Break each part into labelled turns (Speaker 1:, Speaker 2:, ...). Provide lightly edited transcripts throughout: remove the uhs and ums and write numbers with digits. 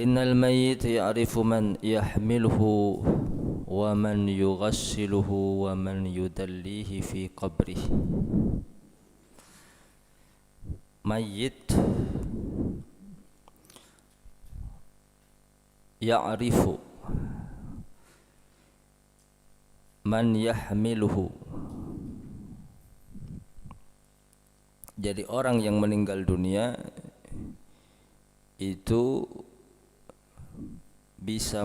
Speaker 1: innal mayyit ya'rifu man yahmiluhu wa man yughassiluhu wa man yudallihi fi qabrih. Mayyit ya'rifu man yahmiluhu. Jadi orang yang meninggal dunia itu bisa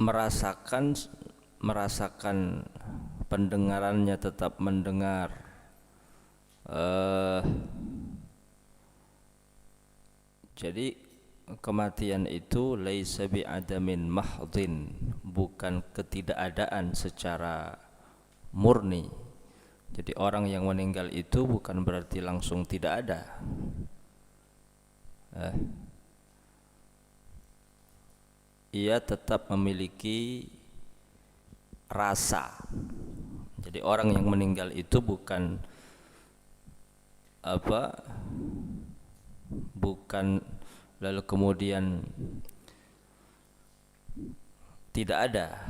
Speaker 1: merasakan pendengarannya tetap mendengar, jadi kematian itu laisa bi'adamin mahdhin, bukan ketidakadaan secara murni. Jadi orang yang meninggal itu bukan berarti langsung tidak ada. Ia tetap memiliki rasa. Jadi orang yang meninggal itu bukan lalu kemudian tidak ada.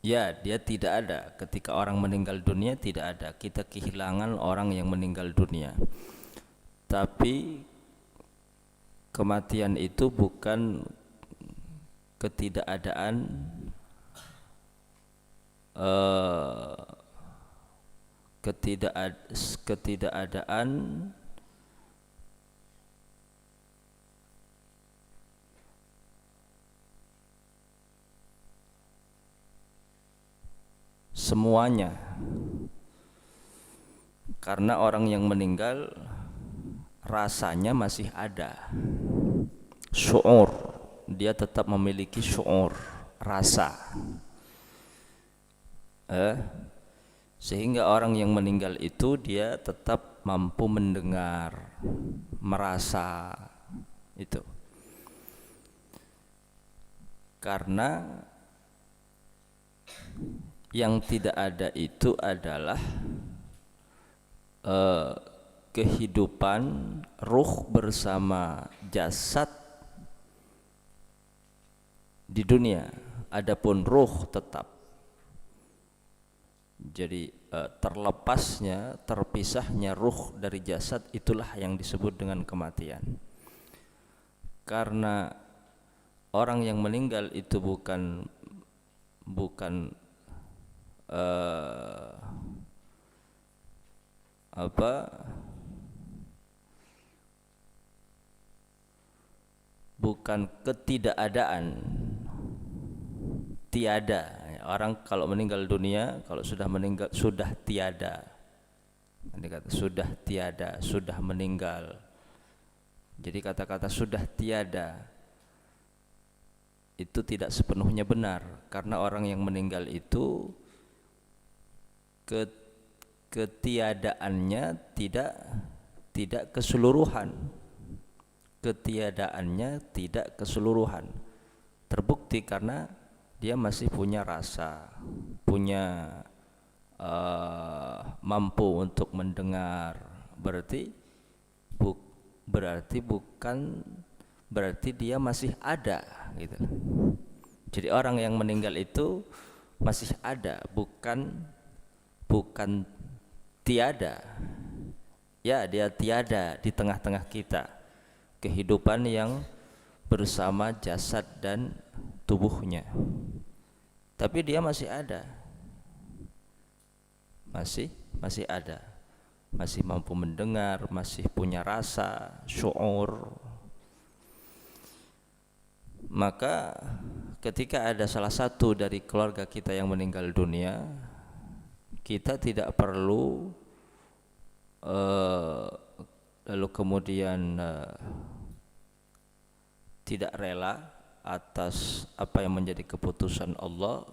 Speaker 1: Ya, dia tidak ada. Ketika orang meninggal dunia tidak ada. Kita kehilangan orang yang meninggal dunia. Tapi kematian itu bukan ketidakadaan semuanya, karena orang yang meninggal rasanya masih ada, syu'ur, dia tetap memiliki syu'ur, rasa, sehingga orang yang meninggal itu dia tetap mampu mendengar, merasa itu, karena yang tidak ada itu adalah kehidupan ruh bersama jasad di dunia. Adapun ruh tetap. Jadi terlepasnya, terpisahnya ruh dari jasad itulah yang disebut dengan kematian. Karena orang yang meninggal itu bukan bukan ketidakadaan, tiada. Orang kalau meninggal dunia, kalau sudah meninggal sudah tiada. Nanti kata sudah tiada, sudah meninggal. Jadi kata-kata sudah tiada itu tidak sepenuhnya benar, karena orang yang meninggal itu ketiadaannya tidak keseluruhan. Ketiadaannya tidak keseluruhan. Terbukti karena dia masih punya rasa, punya mampu untuk mendengar. Berarti dia masih ada gitu. Jadi orang yang meninggal itu masih ada, bukan tiada. Ya, dia tiada di tengah-tengah kita. Kehidupan yang bersama jasad dan tubuhnya. Tapi dia masih ada. Masih ada. Masih mampu mendengar, masih punya rasa, syu'ur. Maka ketika ada salah satu dari keluarga kita yang meninggal dunia, kita tidak perlu lalu kemudian tidak rela atas apa yang menjadi keputusan Allah,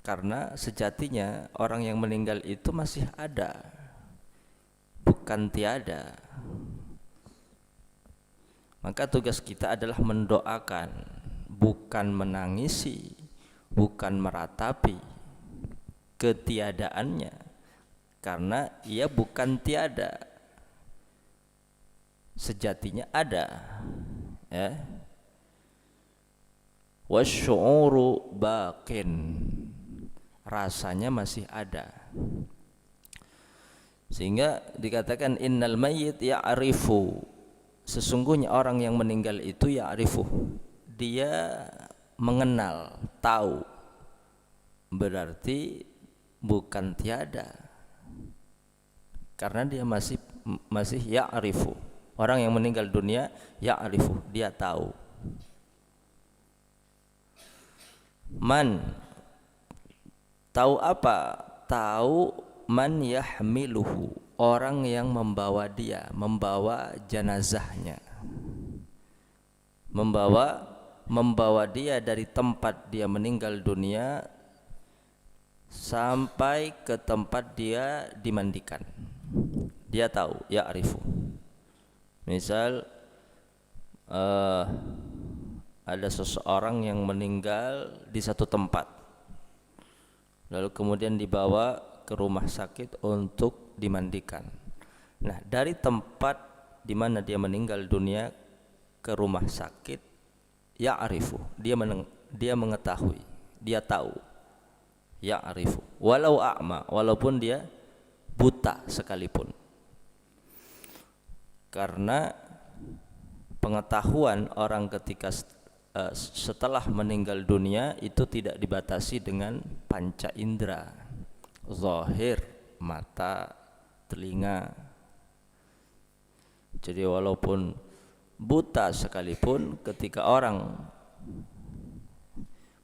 Speaker 1: karena sejatinya orang yang meninggal itu masih ada, bukan tiada. Maka tugas kita adalah mendoakan, bukan menangisi, bukan meratapi ketiadaannya, karena ia bukan tiada, sejatinya ada, ya. Wasyu'uru baqin, rasanya masih ada. Sehingga dikatakan innal mayyit ya'rifu, sesungguhnya orang yang meninggal itu ya'rifu, dia mengenal, tahu, berarti bukan tiada, karena dia masih ya'rifu. Orang yang meninggal dunia ya'rifu, dia tahu. Man, tahu apa? Tahu man yahmiluhu, orang yang membawa dia, membawa jenazahnya, membawa dia dari tempat dia meninggal dunia sampai ke tempat dia dimandikan. Dia tahu, ya'rifu. Misal ada seseorang yang meninggal di satu tempat, lalu kemudian dibawa ke rumah sakit untuk dimandikan. Nah, dari tempat di mana dia meninggal dunia ke rumah sakit, ya'rifu, dia mengetahui, dia tahu, ya'rifu, walau a'ma, walaupun dia buta sekalipun. Karena pengetahuan orang ketika setelah meninggal dunia itu tidak dibatasi dengan panca indera, zahir, mata, telinga. Jadi walaupun buta sekalipun, ketika orang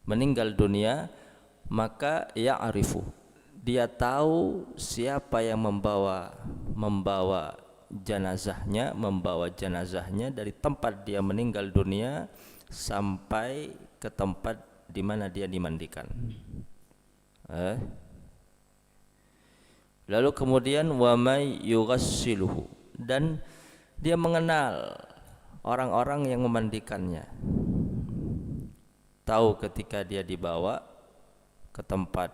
Speaker 1: meninggal dunia, maka ya'rifu, dia tahu siapa yang membawa jenazahnya dari tempat dia meninggal dunia sampai ke tempat di mana dia dimandikan. Lalu kemudian wa may yughassiluhu, dan dia mengenal orang-orang yang memandikannya. Tahu ketika dia dibawa ke tempat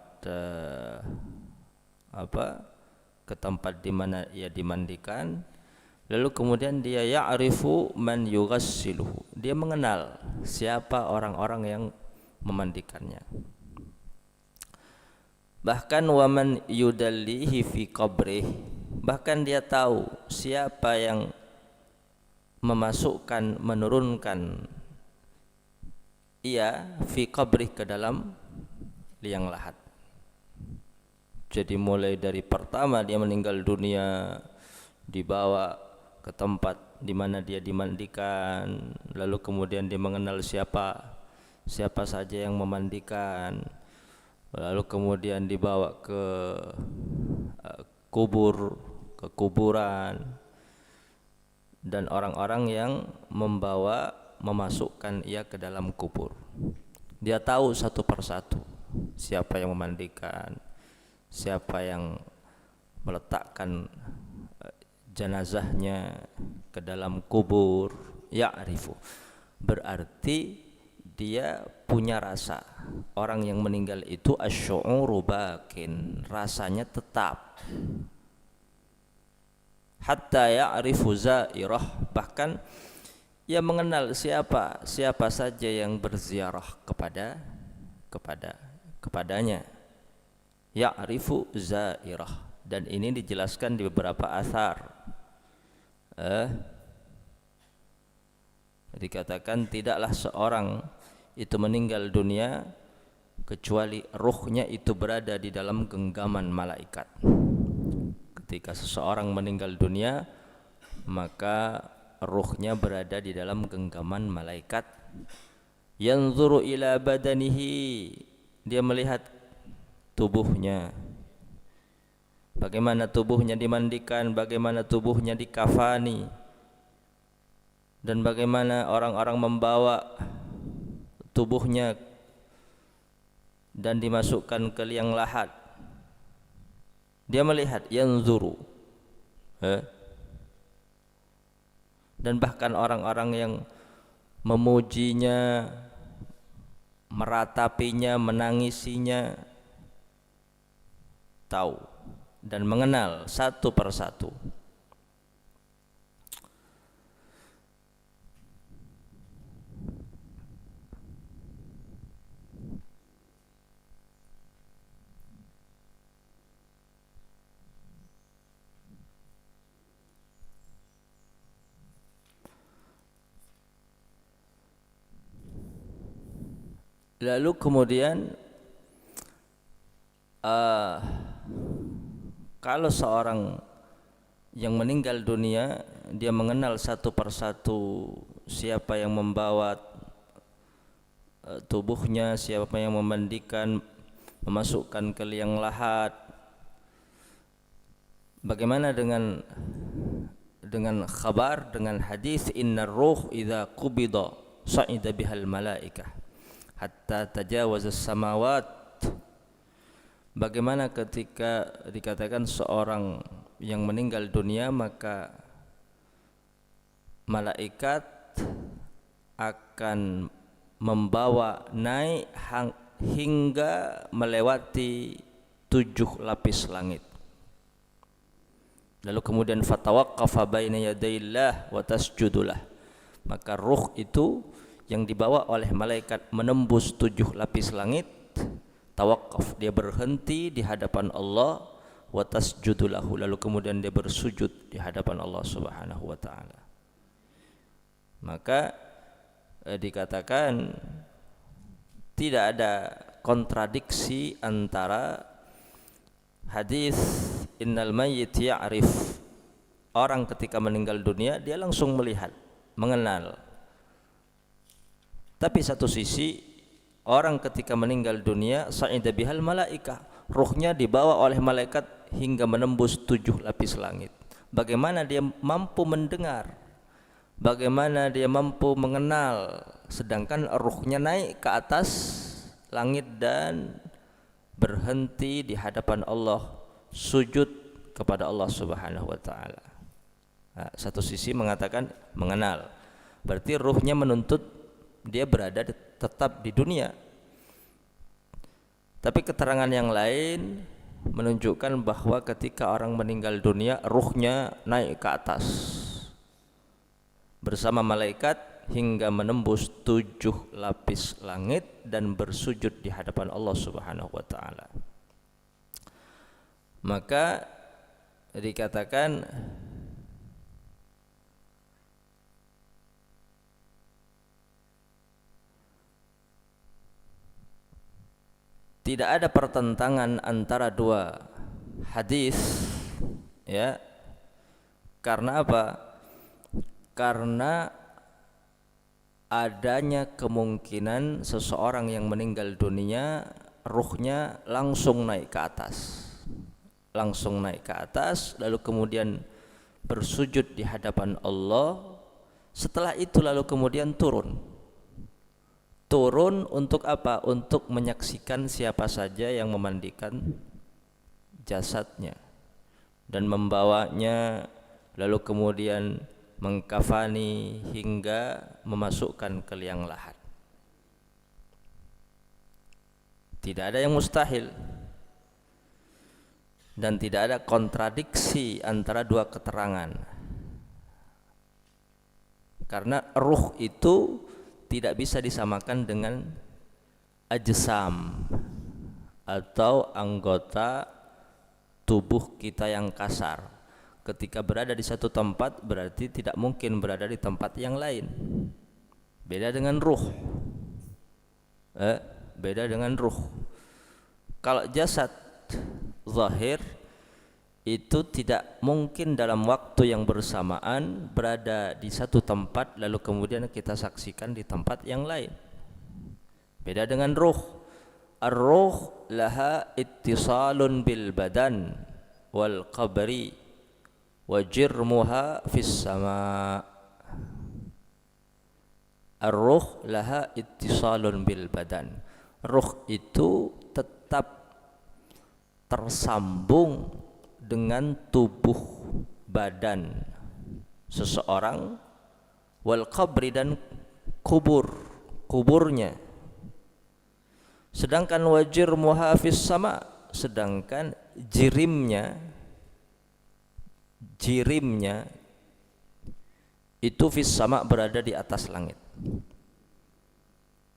Speaker 1: ke tempat di mana ia dimandikan, lalu kemudian dia ya'rifu man yughassiluhu, dia mengenal siapa orang-orang yang memandikannya. Bahkan waman yudallihi fi qabrih, bahkan dia tahu siapa yang menurunkan ia fi qabrih, ke dalam liang lahat. Jadi mulai dari pertama dia meninggal dunia, dibawa ke tempat di mana dia dimandikan, lalu kemudian dia mengenal siapa saja yang memandikan, lalu kemudian dibawa ke kuburan, dan orang-orang yang memasukkan ia ke dalam kubur. Dia tahu satu persatu siapa yang memandikan, siapa yang meletakkan jenazahnya ke dalam kubur, ya'rifu. Berarti dia punya rasa. Orang yang meninggal itu asy'uru baqin, rasanya tetap. Hatta ya'rifu zairah, bahkan ia mengenal siapa saja yang berziarah kepadanya. Ya'rifu zairah, dan ini dijelaskan di beberapa athar. Dikatakan tidaklah seorang itu meninggal dunia kecuali ruhnya itu berada di dalam genggaman malaikat. Ketika seseorang meninggal dunia, maka ruhnya berada di dalam genggaman malaikat. Yanzuru ila badanihi, dia melihat tubuhnya, bagaimana tubuhnya dimandikan, bagaimana tubuhnya dikafani, dan bagaimana orang-orang membawa tubuhnya dan dimasukkan ke liang lahat. Dia melihat, yanzuru, dan bahkan orang-orang yang memujinya, meratapinya, menangisinya, tahu dan mengenal satu persatu. Lalu kemudian kalau seorang yang meninggal dunia, dia mengenal satu persatu siapa yang membawa tubuhnya, siapa yang memandikan, memasukkan ke liang lahat. Bagaimana dengan khabar, dengan hadis innar ruh idza qubida sa'ida bihal malaikah hatta tajawaza samawat. Bagaimana ketika dikatakan seorang yang meninggal dunia, maka malaikat akan membawa naik hingga melewati 7 lapis langit. Lalu kemudian fatawaqqafa baina yadayillah wa tasjudulah. Maka ruh itu yang dibawa oleh malaikat menembus 7 lapis langit, tawakaf, dia berhenti di hadapan Allah, wa tasjudulahu, lalu kemudian dia bersujud di hadapan Allah Subhanahu wa taala. Maka dikatakan tidak ada kontradiksi antara hadis innal mayyit ya'rif, orang ketika meninggal dunia dia langsung melihat, mengenal. Tapi satu sisi orang ketika meninggal dunia sa'ida bihal malaikah, ruhnya dibawa oleh malaikat hingga menembus 7 lapis langit. Bagaimana dia mampu mendengar, bagaimana dia mampu mengenal, sedangkan ruhnya naik ke atas langit dan berhenti di hadapan Allah, sujud kepada Allah Subhanahu wa taala. Nah, satu sisi mengatakan mengenal, berarti ruhnya menuntut dia berada tetap di dunia. Tapi keterangan yang lain menunjukkan bahwa ketika orang meninggal dunia, ruhnya naik ke atas bersama malaikat hingga menembus 7 lapis langit dan bersujud di hadapan Allah Subhanahu wa taala. Maka dikatakan tidak ada pertentangan antara dua hadis, ya. Karena apa? Karena adanya kemungkinan seseorang yang meninggal dunia, ruhnya langsung naik ke atas. Langsung naik ke atas, lalu kemudian bersujud di hadapan Allah. Setelah itu lalu kemudian turun. Turun untuk apa? Untuk menyaksikan siapa saja yang memandikan jasadnya dan membawanya, lalu kemudian mengkafani hingga memasukkan ke liang lahat. Tidak ada yang mustahil dan tidak ada kontradiksi antara dua keterangan, karena ruh itu tidak bisa disamakan dengan ajsam atau anggota tubuh kita yang kasar. Ketika berada di satu tempat berarti tidak mungkin berada di tempat yang lain. Beda dengan ruh. Beda dengan ruh. Kalau jasad zahir itu tidak mungkin dalam waktu yang bersamaan berada di satu tempat lalu kemudian kita saksikan di tempat yang lain. Beda dengan ruh. Ar-ruh laha ittisalun bil badan wal qabri wa jirmuha fis sama. Ar-ruh laha ittisalun bil badan. Ruh itu tetap tersambung dengan tubuh badan seseorang, wal qabri, dan kuburnya. Sedangkan wajir muhafis sama, sedangkan jirimnya jirimnya itu fis sama, berada di atas langit.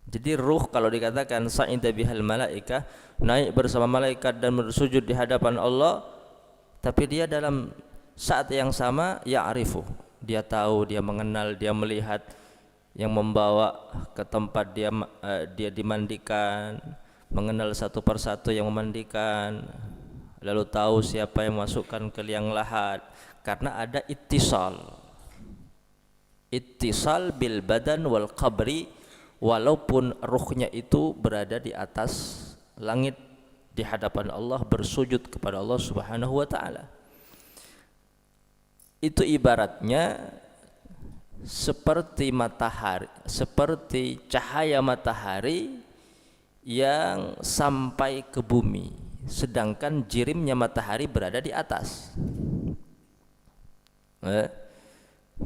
Speaker 1: Jadi ruh kalau dikatakan sa'ida bihal malaikah, naik bersama malaikat dan bersujud di hadapan Allah, tapi dia dalam saat yang sama ya'rifu, dia tahu, dia mengenal, dia melihat yang membawa ke tempat dia dimandikan, mengenal satu persatu yang memandikan, lalu tahu siapa yang masukkan ke liang lahat, karena ada ittisal bil badan wal qabri, walaupun ruhnya itu berada di atas langit di hadapan Allah, bersujud kepada Allah Subhanahu wa taala. Itu ibaratnya seperti matahari, seperti cahaya matahari yang sampai ke bumi, sedangkan jirimnya matahari berada di atas.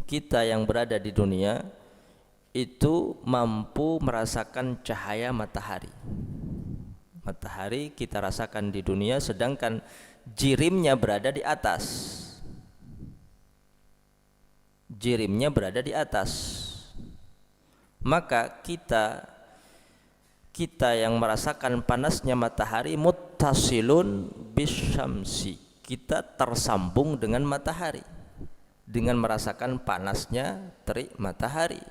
Speaker 1: Kita yang berada di dunia itu mampu merasakan cahaya matahari. Matahari kita rasakan di dunia, sedangkan jirimnya berada di atas. Jirimnya berada di atas. Maka kita yang merasakan panasnya matahari muttasilun bisyamsi, kita tersambung dengan matahari dengan merasakan panasnya terik matahari.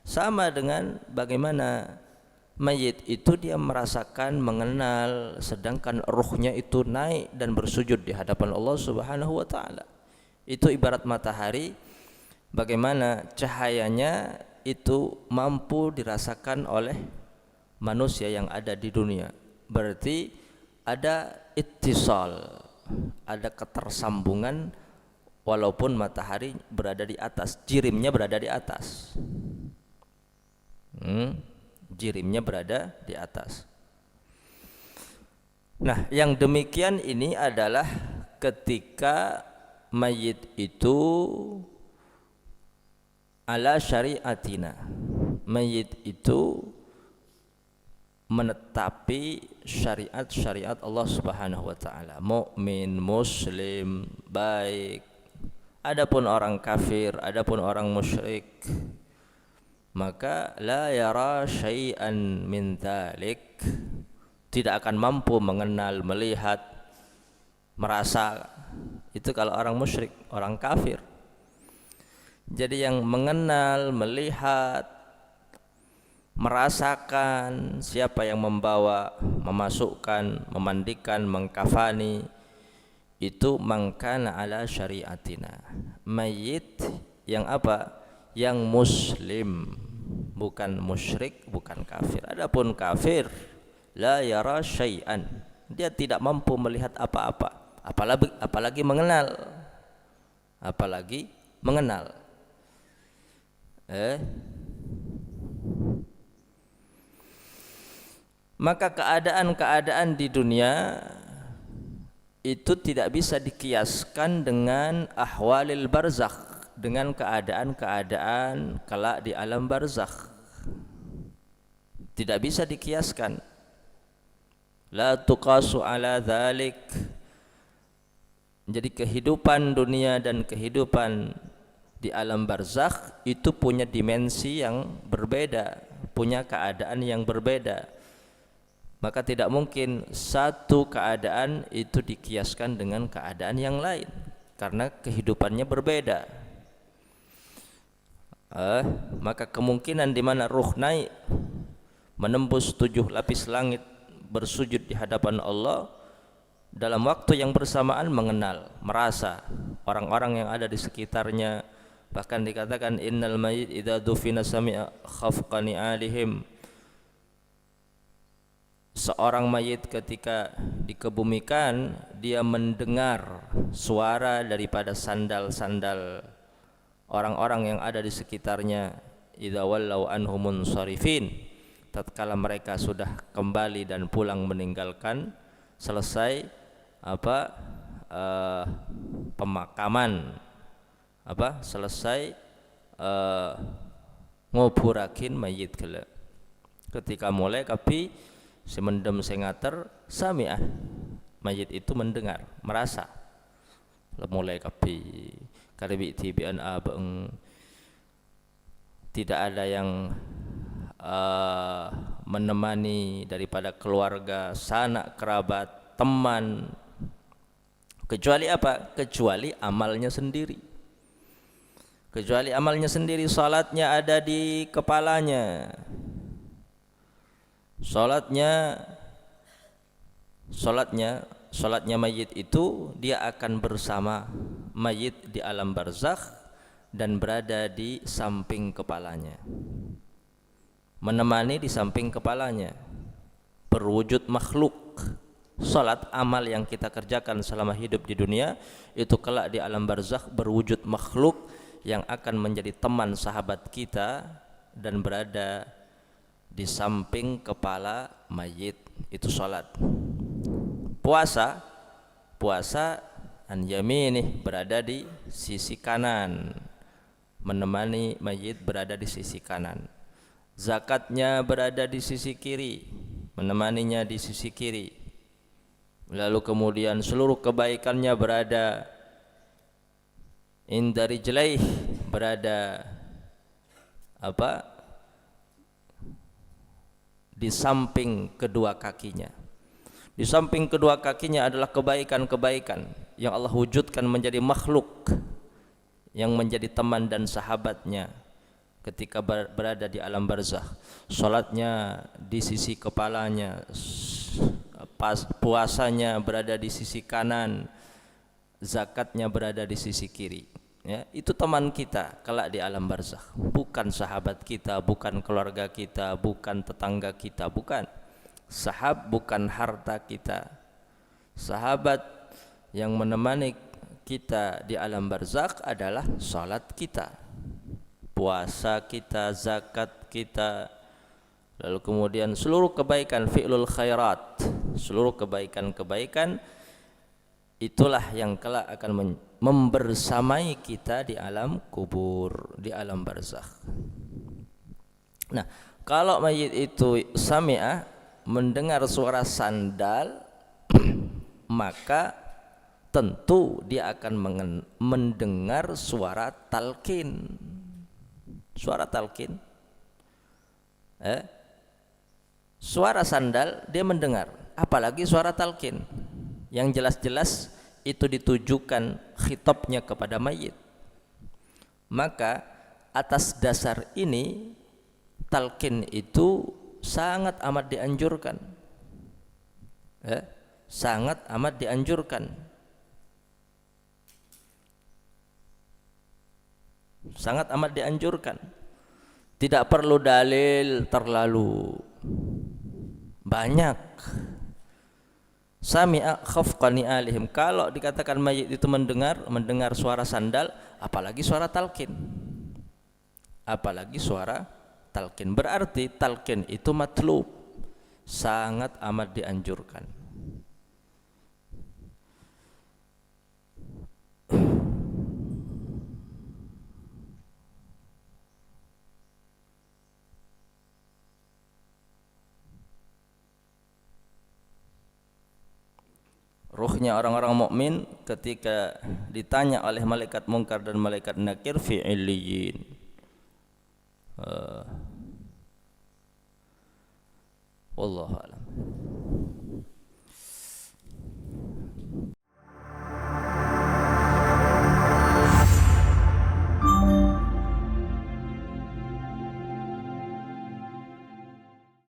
Speaker 1: Sama dengan bagaimana mayit itu dia merasakan, mengenal, sedangkan ruhnya itu naik dan bersujud di hadapan Allah Subhanahu wa taala. Itu ibarat matahari, bagaimana cahayanya itu mampu dirasakan oleh manusia yang ada di dunia. Berarti ada ittisal, ada ketersambungan, walaupun matahari berada di atas, jirimnya berada di atas. Jirimnya berada di atas. Nah, yang demikian ini adalah ketika mayit itu ala syariatina, mayit itu menetapi syariat Allah Subhanahu wa taala, mukmin, muslim, baik. Adapun orang kafir, adapun orang musyrik, maka la yara syai'an min dzalik, tidak akan mampu mengenal, melihat, merasa. Itu kalau orang musyrik, orang kafir. Jadi yang mengenal, melihat, merasakan siapa yang membawa, memasukkan, memandikan, mengkafani, itu mangkana ala syariatina, mayit yang apa? Yang muslim, bukan musyrik, bukan kafir. Adapun kafir, la yara syai'an, dia tidak mampu melihat apa-apa, apalagi mengenal, apalagi mengenal. Maka keadaan-keadaan di dunia itu tidak bisa dikiaskan dengan ahwalil barzakh, dengan keadaan-keadaan kelak di alam barzakh. Tidak bisa dikiaskan. La tuqasu ala dzalik. Jadi kehidupan dunia dan kehidupan di alam barzakh itu punya dimensi yang berbeda, punya keadaan yang berbeda. Maka tidak mungkin satu keadaan itu dikiaskan dengan keadaan yang lain, karena kehidupannya berbeda. Maka kemungkinan di mana ruh naik menembus 7 lapis langit, bersujud di hadapan Allah, dalam waktu yang bersamaan mengenal, merasa orang-orang yang ada di sekitarnya. Bahkan dikatakan innal mayyit idza dufina sami'a khafqani alihim, seorang mayit ketika dikebumikan dia mendengar suara daripada sandal-sandal orang-orang yang ada di sekitarnya. Idza wallau anhumun sarifin, tatkala mereka sudah kembali dan pulang meninggalkan, selesai pemakaman, selesai ngoburakin mayit kala. Ketika mulai kapi semendem sengater sami'ah, mayit itu mendengar, merasa. mulai kapi karibi tibian abeng, tidak ada yang menemani daripada keluarga, sanak kerabat, teman, kecuali apa? Kecuali amalnya sendiri. Kecuali amalnya sendiri, salatnya ada di kepalanya. Salatnya mayit itu dia akan bersama mayit di alam barzakh dan berada di samping kepalanya. Menemani di samping kepalanya, berwujud makhluk. Salat amal yang kita kerjakan selama hidup di dunia itu kelak di alam barzakh berwujud makhluk yang akan menjadi teman sahabat kita dan berada di samping kepala mayit. Itu salat. Puasa an yaminih, berada di sisi kanan, menemani mayit berada di sisi kanan. Zakatnya berada di sisi kiri, menemaninya di sisi kiri. Lalu kemudian seluruh kebaikannya berada inda rijlaih, berada di samping kedua kakinya. Di samping kedua kakinya adalah kebaikan-kebaikan yang Allah wujudkan menjadi makhluk yang menjadi teman dan sahabatnya ketika berada di alam barzakh. Salatnya di sisi kepalanya, puasanya berada di sisi kanan, zakatnya berada di sisi kiri. Ya, itu teman kita kelak di alam barzakh, bukan sahabat kita, bukan keluarga kita, bukan tetangga kita, bukan. Bukan harta kita. Sahabat yang menemani kita di alam barzakh adalah salat kita, puasa kita, zakat kita, lalu kemudian seluruh kebaikan, fi'lul khairat, seluruh kebaikan-kebaikan itulah yang kelak akan membersamai kita di alam kubur, di alam barzakh. Nah, kalau mayit itu sami'ah, mendengar suara sandal, maka tentu dia akan mendengar suara talqin. Suara talqin, suara sandal dia mendengar, apalagi suara talqin yang jelas-jelas itu ditujukan khitabnya kepada mayit. Maka atas dasar ini talqin itu sangat amat dianjurkan, sangat amat dianjurkan, sangat amat dianjurkan. Tidak perlu dalil terlalu banyak. Sami'a khafqani alihim, kalau dikatakan mayit itu mendengar suara sandal, apalagi suara talqin, apalagi suara talqin, berarti talqin itu matlub, sangat amat dianjurkan. Ruhnya orang-orang mukmin ketika ditanya oleh malaikat mungkar dan malaikat nakir fi illiyin. Wallahu a'lam.